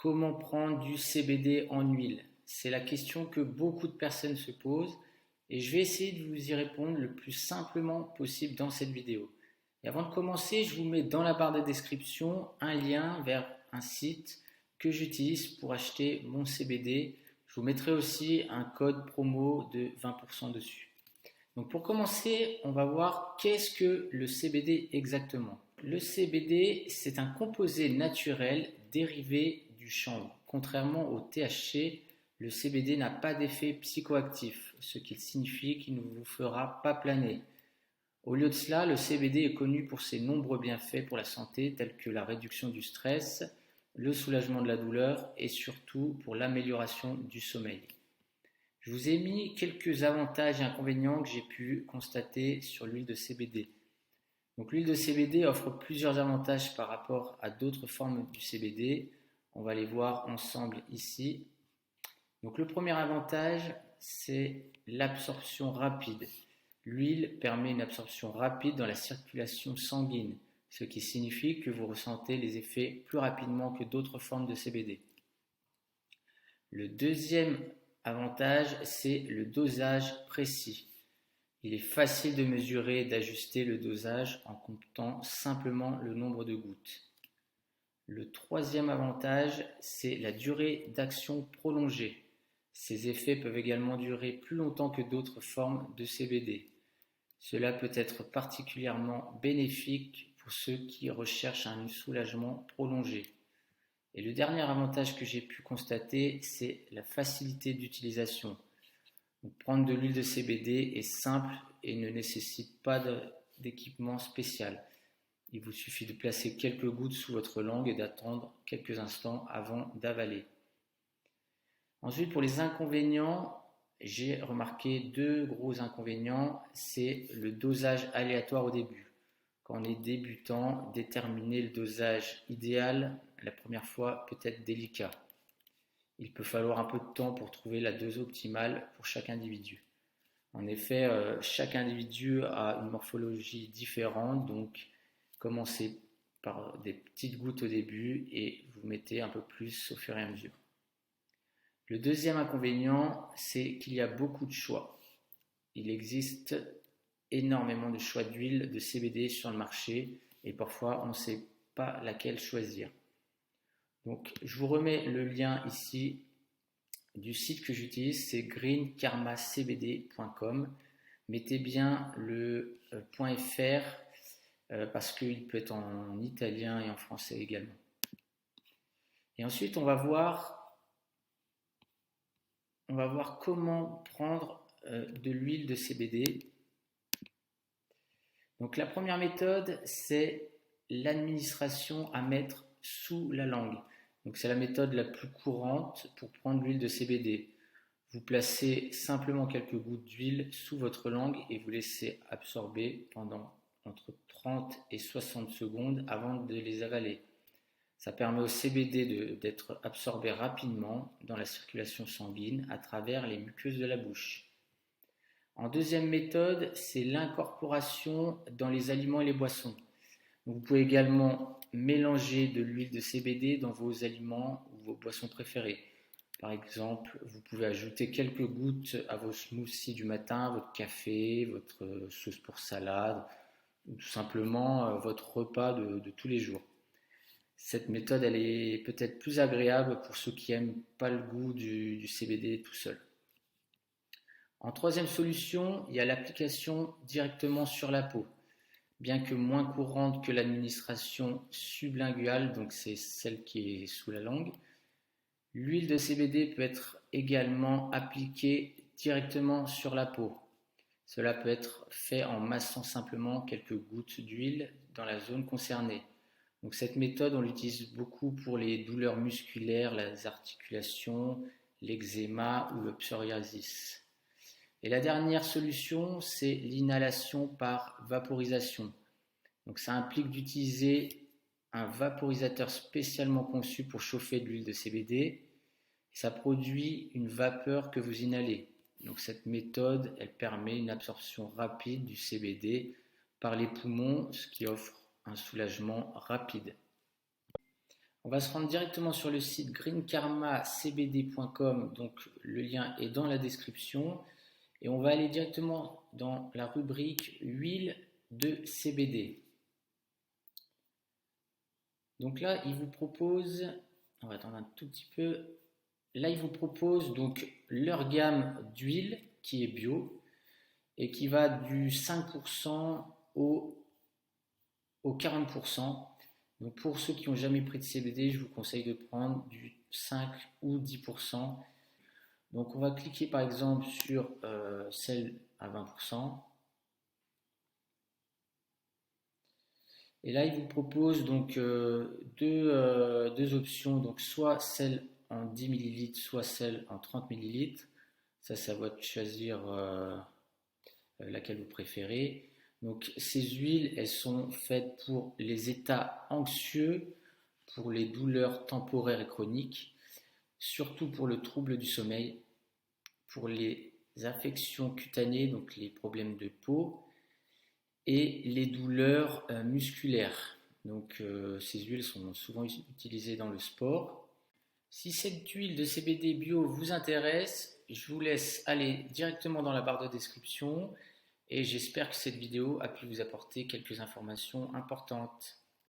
Comment prendre du CBD en huile? C'est la question que beaucoup de personnes se posent et je vais essayer de vous y répondre le plus simplement possible dans cette vidéo. Et avant de commencer, je vous mets dans la barre de description un lien vers un site que j'utilise pour acheter mon CBD. Je vous mettrai aussi un code promo de 20% dessus. Donc pour commencer, on va voir qu'est-ce que le CBD exactement. Le CBD, c'est un composé naturel dérivé du chanvre. Contrairement au THC, le CBD n'a pas d'effet psychoactif, ce qui signifie qu'il ne vous fera pas planer. Au lieu de cela, le CBD est connu pour ses nombreux bienfaits pour la santé, tels que la réduction du stress, le soulagement de la douleur et surtout pour l'amélioration du sommeil. Je vous ai mis quelques avantages et inconvénients que j'ai pu constater sur l'huile de CBD. Donc l'huile de CBD offre plusieurs avantages par rapport à d'autres formes du CBD. On va les voir ensemble ici. Donc le premier avantage, c'est l'absorption rapide. L'huile permet une absorption rapide dans la circulation sanguine, ce qui signifie que vous ressentez les effets plus rapidement que d'autres formes de CBD. Le deuxième avantage, c'est le dosage précis. Il est facile de mesurer et d'ajuster le dosage en comptant simplement le nombre de gouttes. Le troisième avantage, c'est la durée d'action prolongée. Ces effets peuvent également durer plus longtemps que d'autres formes de CBD. Cela peut être particulièrement bénéfique pour ceux qui recherchent un soulagement prolongé. Et le dernier avantage que j'ai pu constater, c'est la facilité d'utilisation. Donc, prendre de l'huile de CBD est simple et ne nécessite pas d'équipement spécial. Il vous suffit de placer quelques gouttes sous votre langue et d'attendre quelques instants avant d'avaler. Ensuite, pour les inconvénients, j'ai remarqué deux gros inconvénients. C'est le dosage aléatoire au début. Quand on est débutant, déterminer le dosage idéal la première fois peut être délicat. Il peut falloir un peu de temps pour trouver la dose optimale pour chaque individu. En effet, chaque individu a une morphologie différente, donc commencez par des petites gouttes au début et vous mettez un peu plus au fur et à mesure. Le deuxième inconvénient, c'est qu'il y a beaucoup de choix. Il existe énormément de choix d'huile de CBD sur le marché et parfois on ne sait pas laquelle choisir. Donc je vous remets le lien ici du site que j'utilise, c'est greenkarmacbd.com. Mettez bien le .fr parce qu'il peut être en italien et en français également. Et ensuite on va voir comment prendre de l'huile de CBD. Donc la première méthode, c'est l'administration à mettre sous la langue. Donc c'est la méthode la plus courante pour prendre l'huile de CBD. Vous placez simplement quelques gouttes d'huile sous votre langue et vous laissez absorber pendant entre 30 et 60 secondes avant de les avaler. Ça permet au CBD d'être absorbé rapidement dans la circulation sanguine à travers les muqueuses de la bouche. En deuxième méthode, c'est l'incorporation dans les aliments et les boissons. Vous pouvez également mélanger de l'huile de CBD dans vos aliments ou vos boissons préférées. Par exemple, vous pouvez ajouter quelques gouttes à vos smoothies du matin, votre café, votre sauce pour salade, ou tout simplement votre repas de tous les jours. Cette méthode, elle est peut-être plus agréable pour ceux qui n'aiment pas le goût du CBD tout seul. En troisième solution, il y a l'application directement sur la peau. Bien que moins courante que l'administration sublinguale, donc c'est celle qui est sous la langue, l'huile de CBD peut être également appliquée directement sur la peau. Cela peut être fait en massant simplement quelques gouttes d'huile dans la zone concernée. Donc cette méthode, on l'utilise beaucoup pour les douleurs musculaires, les articulations, l'eczéma ou le psoriasis. Et la dernière solution, c'est l'inhalation par vaporisation. Donc ça implique d'utiliser un vaporisateur spécialement conçu pour chauffer de l'huile de CBD. Ça produit une vapeur que vous inhalez. Donc cette méthode, elle permet une absorption rapide du CBD par les poumons, ce qui offre un soulagement rapide. On va se rendre directement sur le site greenkarmacbd.com, donc le lien est dans la description, et on va aller directement dans la rubrique huile de CBD. Donc là, il vous propose, on va attendre un tout petit peu, là il vous propose donc leur gamme d'huile qui est bio et qui va du 5% au 40%. Donc pour ceux qui n'ont jamais pris de CBD, je vous conseille de prendre du 5 ou 10%. Donc on va cliquer par exemple sur celle à 20%. Et là, il vous propose donc deux options, donc soit celle en 10 ml, soit celle en 30 ml. Ça va de choisir laquelle vous préférez. Donc ces huiles, elles sont faites pour les états anxieux, pour les douleurs temporaires et chroniques, surtout pour le trouble du sommeil, pour les affections cutanées, donc les problèmes de peau, et les douleurs musculaires. Donc ces huiles sont souvent utilisées dans le sport. Si cette huile de CBD bio vous intéresse, je vous laisse aller directement dans la barre de description et j'espère que cette vidéo a pu vous apporter quelques informations importantes.